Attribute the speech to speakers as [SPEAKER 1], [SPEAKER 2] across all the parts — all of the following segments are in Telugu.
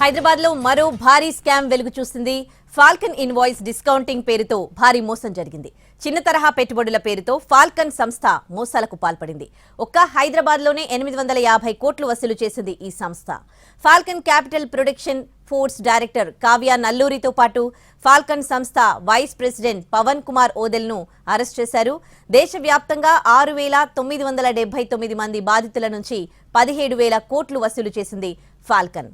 [SPEAKER 1] హైదరాబాద్ లో మరో భారీ స్కామ్ వెలుగు చూసింది. ఫాల్కన్ ఇన్వాయిస్ డిస్కౌంటింగ్ పేరుతో భారీ మోసం జరిగింది. చిన్న తరహా పెట్టుబడుల పేరుతో ఫాల్కన్ సంస్థ మోసాలకు పాల్పడింది. ఒక్క హైదరాబాద్ లోనే 850 కోట్లు వసూలు చేసింది ఈ సంస్థ. Falcon Capital production force director Kavya నల్లూరితో పాటు ఫాల్కన్ సంస్థ వైస్ ప్రెసిడెంట్ పవన్ కుమార్ ఓదెల్ ను అరెస్ట్ చేశారు. దేశవ్యాప్తంగా 6,979 మంది బాధితుల నుంచి 17,000 కోట్లు వసూలు చేసింది ఫాల్కన్.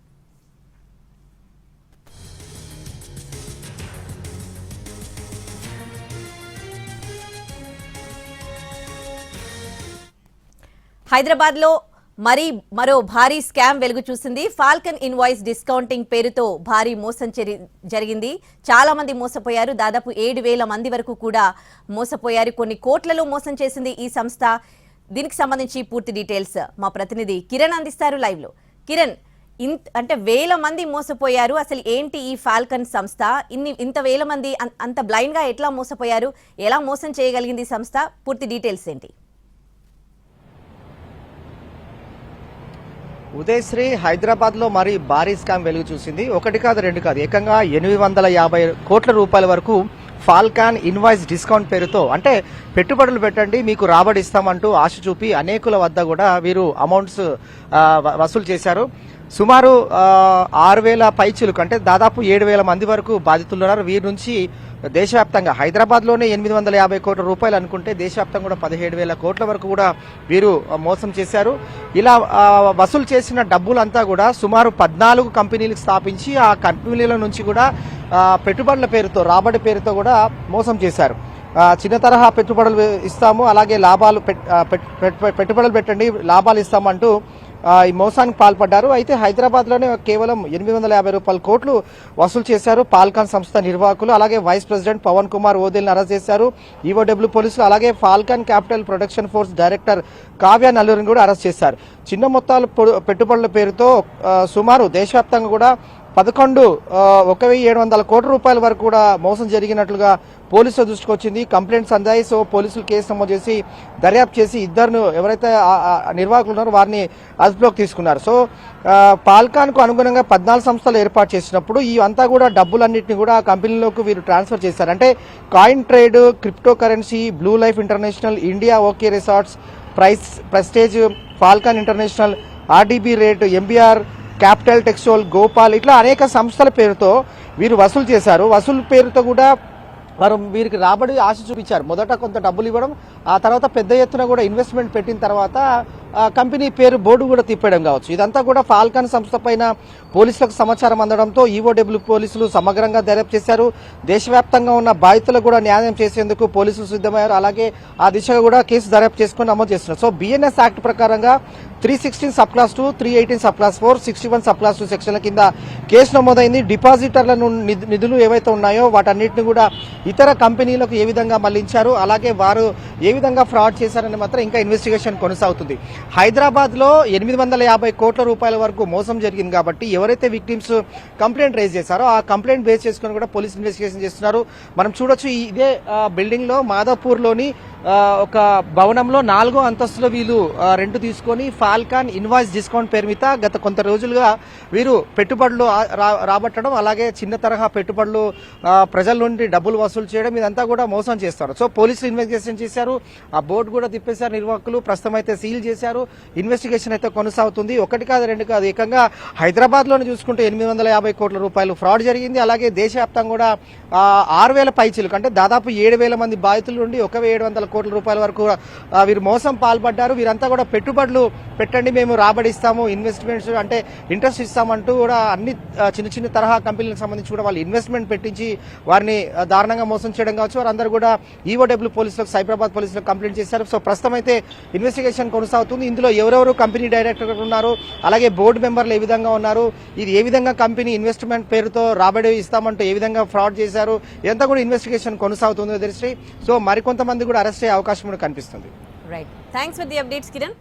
[SPEAKER 1] హైదరాబాద్ లో మరో భారీ స్కామ్ వెలుగు చూసింది. ఫాల్కన్ ఇన్వాయిస్ డిస్కౌంటింగ్ పేరుతో భారీ మోసం జరిగింది. చాలా మంది మోసపోయారు. దాదాపు 7,000 మంది వరకు కూడా మోసపోయారు. కొన్ని కోట్లలో మోసం చేసింది ఈ సంస్థ. దీనికి సంబంధించి పూర్తి డీటెయిల్స్ మా ప్రతినిధి కిరణ్ అందిస్తారు లైవ్ లో. కిరణ్, అంటే 1000 మంది మోసపోయారు. అసలు ఏంటి ఈ ఫాల్కన్ సంస్థ? ఇంత 1000 మంది అంత బ్లైండ్ గా ఎట్లా మోసపోయారు? ఎలా మోసం చేయగలిగింది ఈ సంస్థ? పూర్తి డీటెయిల్స్ ఏంటి?
[SPEAKER 2] ఉదయశ్రీ, హైదరాబాద్ లో మరి భారీ స్కామ్ వెలుగు చూసింది. ఒకటి కాదు రెండు కాదు, ఏకంగా 850 కోట్ల రూపాయల వరకు ఫాల్కాన్ ఇన్వాయిస్ డిస్కౌంట్ పేరుతో, అంటే పెట్టుబడులు పెట్టండి మీకు రాబడి ఇస్తామంటూ ఆశ చూపి అనేకుల వద్ద కూడా వీరు అమౌంట్స్ వసూలు చేశారు. సుమారు 6,000 పైచులకు, అంటే దాదాపు 7,000 మంది వరకు బాధితులు ఉన్నారు. వీరి నుంచి దేశవ్యాప్తంగా హైదరాబాద్ లోనే 850 కోట్ల రూపాయలు అనుకుంటే దేశవ్యాప్తంగా కూడా 17,000 కోట్ల వరకు కూడా వీరు మోసం చేశారు. ఇలా వసూలు చేసిన డబ్బులంతా కూడా సుమారు 14 కంపెనీలకు స్థాపించి ఆ కంపెనీల నుంచి కూడా పెట్టుబడుల పేరుతో, రాబడి పేరుతో కూడా మోసం చేశారు. చిన్న తరహా పెట్టుబడులు ఇస్తాము, అలాగే లాభాలు పెట్టుబడులు పెట్టండి లాభాలు ఇస్తామంటూ ఈ మోసానికి పాల్పడ్డారు. అయితే హైదరాబాద్ లోనే కేవలం 850 కోట్లు వసూలు చేశారు ఫాల్కాన్ సంస్థ నిర్వాహకులు. అలాగే వైస్ ప్రెసిడెంట్ పవన్ కుమార్ ఓదెల్ ని అరెస్ట్ చేశారు ఈఓడబ్ల్యూ పోలీసులు. అలాగే Falcon Capital production force director Kavya నల్లూరిని కూడా అరెస్ట్ చేశారు. చిన్న మొత్తాలు పెట్టుబడుల పేరుతో సుమారు దేశవ్యాప్తంగా కూడా 1,700 కోట్ల రూపాయల వరకు కూడా మోసం జరిగినట్లుగా పోలీసుల దృష్టికి వచ్చింది. కంప్లైంట్స్ అందాయి. సో పోలీసులు కేసు నమోదు చేసి దర్యాప్తు చేసి ఇద్దరు ఎవరైతే నిర్వాహకులు ఉన్నారో వారిని అదుపులోకి తీసుకున్నారు. సో ఫాల్కాన్ కు అనుగుణంగా 14 సంస్థలు ఏర్పాటు చేసినప్పుడు ఈ అంతా కూడా డబ్బులన్నింటినీ కూడా కంపెనీలోకి వీరు ట్రాన్స్ఫర్ చేశారు. అంటే coin trade, crypto currency, blue life international, India okay resorts, prestige, Falcon international, RDB rate, MBR, capital textile, Gopal, ఇట్లా అనేక సంస్థల పేరుతో వీరు వసూలు చేశారు. వసూలు పేరుతో కూడా వారు వీరికి రాబడి ఆశ చూపించారు. మొదట కొంత డబ్బులు ఇవ్వడం, ఆ తర్వాత పెద్ద ఎత్తున కూడా ఇన్వెస్ట్మెంట్ పెట్టిన తర్వాత కంపెనీ పేరు బోర్డు కూడా తిప్పేయడం కావచ్చు. ఇదంతా కూడా ఫాల్కాన్ సంస్థ పైన పోలీసులకు సమాచారం అందడంతో ఈఓడబ్ల్యూ పోలీసులు సమగ్రంగా దర్యాప్తు చేశారు. దేశవ్యాప్తంగా ఉన్న బాధితులకు కూడా న్యాయం చేసేందుకు పోలీసులు సిద్ధమయ్యారు. అలాగే ఆ దిశగా కూడా కేసు దర్యాప్తు చేసుకుని నమోదు చేస్తున్నారు. సో బిఎన్ఎస్ యాక్ట్ ప్రకారంగా 316 sub class 2, 318 sub class 4, 61 sub class 2 సెక్షన్ల కింద కేసు నమోదైంది. డిపాజిటర్ల నిధులు ఏవైతే ఉన్నాయో వాటన్నిటిని కూడా ఇతర కంపెనీలకు ఏ విధంగా మళ్లించారు, అలాగే వారు ఏ విధంగా ఫ్రాడ్ చేశారని మాత్రం ఇంకా ఇన్వెస్టిగేషన్ కొనసాగుతుంది. హైదరాబాద్ లో 850 కోట్ల రూపాయల వరకు మోసం జరిగింది కాబట్టి ఎవరైతే విక్టిమ్స్ కంప్లైంట్ రైజ్ చేశారో ఆ కంప్లైంట్ బేస్ చేసుకుని కూడా పోలీస్ ఇన్వెస్టిగేషన్ చేస్తున్నారు. మనం చూడొచ్చు, ఇదే బిల్డింగ్ లో మాదాపూర్ లోని ఒక భవనంలో 4వ అంతస్తులో వీళ్ళు రెంట్ తీసుకొని ఫాల్కాన్ ఇన్వాయిస్ డిస్కౌంట్ పేరు మీద గత కొంత రోజులుగా వీరు పెట్టుబడులు రాబట్టడం, అలాగే చిన్న తరహా పెట్టుబడులు ప్రజల నుండి డబ్బులు వసూలు చేయడం, ఇదంతా కూడా మోసం చేస్తారు. సో పోలీసులు ఇన్వెస్టిగేషన్ చేశారు. ఆ బోర్డు కూడా తిప్పేశారు నిర్వాహకులు. ప్రస్తుతం అయితే సీల్ చేశారు. ఇన్వెస్టిగేషన్ అయితే కొనసాగుతుంది. ఒకటి కాదు రెండు కాదు, ఏకంగా హైదరాబాద్ లోనే చూసుకుంటే 850 కోట్ల రూపాయలు ఫ్రాడ్ జరిగింది. అలాగే దేశవ్యాప్తంగా కూడా 6,000 పైచీలకు, అంటే దాదాపు 7,000 మంది బాధితుల నుండి 1,700 కోట్ల రూపాయల వరకు వీరు మోసం పాల్పడ్డారు. వీరంతా కూడా పెట్టుబడులు పెట్టండి మేము రాబడి ఇస్తాము, ఇన్వెస్ట్మెంట్స్ అంటే ఇంట్రెస్ట్ ఇస్తామంటూ కూడా అన్ని చిన్న చిన్న తరహా కంపెనీలకు సంబంధించి కూడా వాళ్ళు ఇన్వెస్ట్మెంట్ పెట్టించి వారిని దారుణంగా మోసం చేయడం కావచ్చు. వారందరూ కూడా ఈఓడబ్ల్యూ పోలీసులకు, సైబరాబాద్ పోలీసులకు కంప్లైంట్ చేశారు. సో ప్రస్తుతం అయితే ఇన్వెస్టిగేషన్ కొనసాగుతుంది. ఇందులో ఎవరెవరు కంపెనీ డైరెక్టర్ ఉన్నారు, అలాగే బోర్డు మెంబర్లు ఏ విధంగా ఉన్నారు, ఇది ఏ విధంగా కంపెనీ ఇన్వెస్ట్మెంట్ పేరుతో రాబడి ఇస్తామంటూ ఏ విధంగా ఫ్రాడ్ చేశారు, ఇదంతా కూడా ఇన్వెస్టిగేషన్ కొనసాగుతుంది. సో మరికొంతమంది కూడా అరెస్ట్ అయ్యే అవకాశం కూడా కనిపిస్తుంది.
[SPEAKER 1] Right, thanks for the updates Kiran.